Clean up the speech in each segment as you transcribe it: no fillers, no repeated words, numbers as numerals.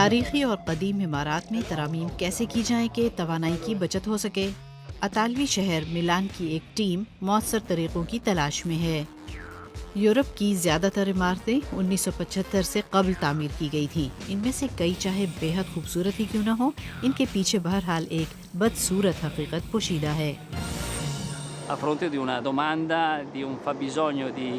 تاریخی اور قدیم عمارات میں ترامیم کیسے کی جائیں کہ توانائی کی بچت ہو سکے؟ اطالوی شہر میلان کی ایک ٹیم مؤثر طریقوں کی تلاش میں ہے۔ یورپ کی زیادہ تر عمارتیں 1975 سے قبل تعمیر کی گئی تھیں۔ ان میں سے کئی چاہے بے حد خوبصورت ہی کیوں نہ ہوں، ان کے پیچھے بہرحال ایک بدصورت حقیقت پوشیدہ ہے۔ A fronte di una domanda, di un fabbisogno di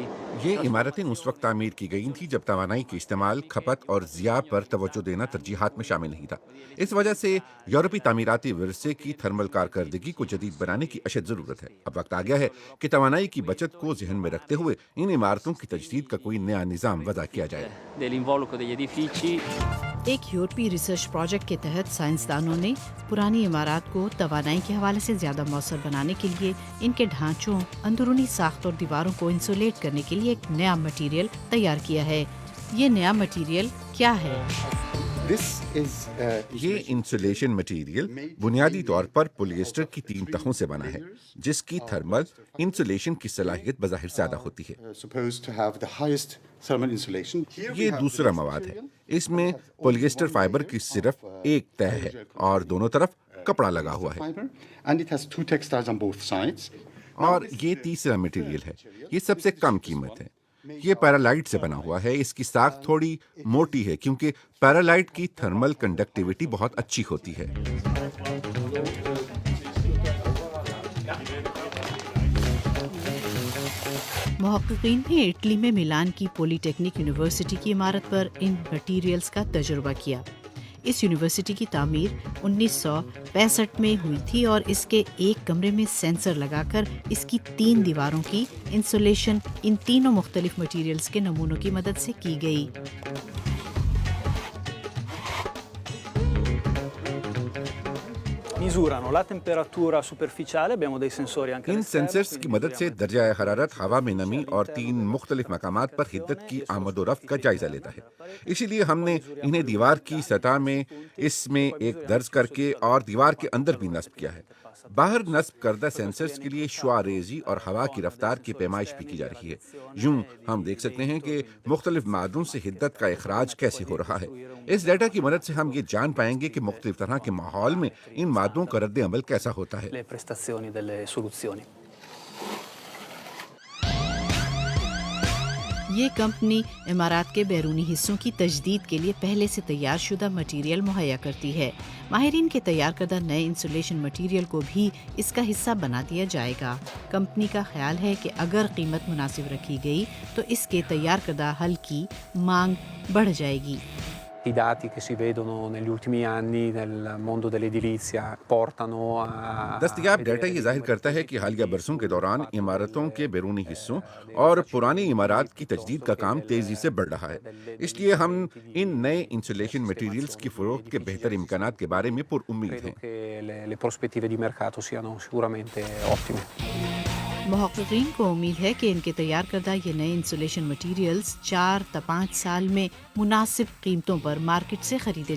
یہ عمارتیں اس وقت تعمیر کی گئی تھیں جب توانائی کے استعمال، کھپت اور ضیاء پر توجہ دینا ترجیحات میں شامل نہیں تھا۔ اس وجہ سے یورپی تعمیراتی ورثے کی تھرمل کارکردگی کو جدید بنانے کی اشد ضرورت ہے۔ اب وقت آ گیا ہے کہ توانائی کی بچت کو ذہن میں رکھتے ہوئے ان عمارتوں کی تجدید کا کوئی نیا نظام وضع کیا جائے۔ dell'involucro degli edifici. ایک یورپی ریسرچ پروجیکٹ کے تحت سائنسدانوں نے پرانی عمارات کو توانائی کے حوالے سے زیادہ مؤثر بنانے کے لیے ان کے ڈھانچوں، اندرونی ساخت اور دیواروں کو انسولیٹ کرنے کے لیے ایک نیا مٹیریل تیار کیا ہے۔ یہ نیا مٹیریل کیا ہے؟ یہ انسولیشن مٹیریل بنیادی طور پر پولی ایسٹر کی 3 تہوں سے بنا ہے، جس کی تھرمل انسولیشن کی صلاحیت بظاہر زیادہ ہوتی ہے۔ یہ دوسرا مواد ہے۔ اس میں پولی ایسٹر فائبر کی صرف ایک تہ ہے اور دونوں طرف کپڑا لگا ہوا ہے۔ اور یہ تیسرا مٹیریل ہے۔ یہ سب سے کم قیمت ہے۔ یہ پیرالائٹ سے بنا ہوا ہے۔ اس کی ساخت تھوڑی موٹی ہے کیونکہ پیرالائٹ کی تھرمل کنڈکٹیوٹی بہت اچھی ہوتی ہے۔ محققین نے اٹلی میں میلان کی پولی ٹیکنک یونیورسٹی کی عمارت پر ان مٹیریلز کا تجربہ کیا۔ اس یونیورسٹی کی تعمیر 1965 میں ہوئی تھی اور اس کے ایک کمرے میں سینسر لگا کر اس کی 3 دیواروں کی انسولیشن ان تینوں مختلف مٹیریلز کے نمونوں کی مدد سے کی گئی۔ ان سینسرز کی مدد سے درجہ حرارت، ہوا میں نمی اور 3 مختلف مقامات پر حدت کی آمد و رفت کا جائزہ لیتا ہے۔ اسی لیے ہم نے انہیں دیوار کی سطح میں اس میں ایک درج کر کے اور دیوار کے اندر بھی نصب کیا ہے۔ باہر نصب کردہ سینسرز کے لیے شعاع ریزی اور ہوا کی رفتار کی پیمائش بھی کی جا رہی ہے۔ یوں ہم دیکھ سکتے ہیں کہ مختلف مادوں سے حدت کا اخراج کیسے ہو رہا ہے۔ اس ڈیٹا کی مدد سے ہم یہ جان پائیں گے کہ مختلف طرح کے ماحول میں ان مادوں کا رد عمل کیسا ہوتا ہے۔ یہ کمپنی عمارات کے بیرونی حصوں کی تجدید کے لیے پہلے سے تیار شدہ مٹیریل مہیا کرتی ہے۔ ماہرین کے تیار کردہ نئے انسولیشن مٹیریل کو بھی اس کا حصہ بنا دیا jائے گا۔ کمپنی کا خیال ہے کہ اگر قیمت مناسب رکھی گئی تو اس کے تیار کردہ حل کی مانگ بڑھ جائے گی۔ I dati che si vedono negli ultimi anni nel mondo dell'edilizia portano a دستیاب ڈیٹا یہ ظاہر کرتا ہے کہ حالیہ برسوں کے دوران عمارتوں کے بیرونی حصوں اور پرانی عمارات کی تجدید کا کام تیزی سے بڑھ رہا ہے۔ اس لیے ہم ان نئے انسولیشن مٹیریلز کی فروخت کے بہتر امکانات کے بارے میں پر امید ہیں۔ le prospettive di mercato siano sicuramente ottime. محققین کو امید ہے کہ ان کے تیار کردہ یہ نئے انسولیشن مٹیریلز 4 تا 5 سال میں مناسب قیمتوں پر مارکیٹ سے خریدے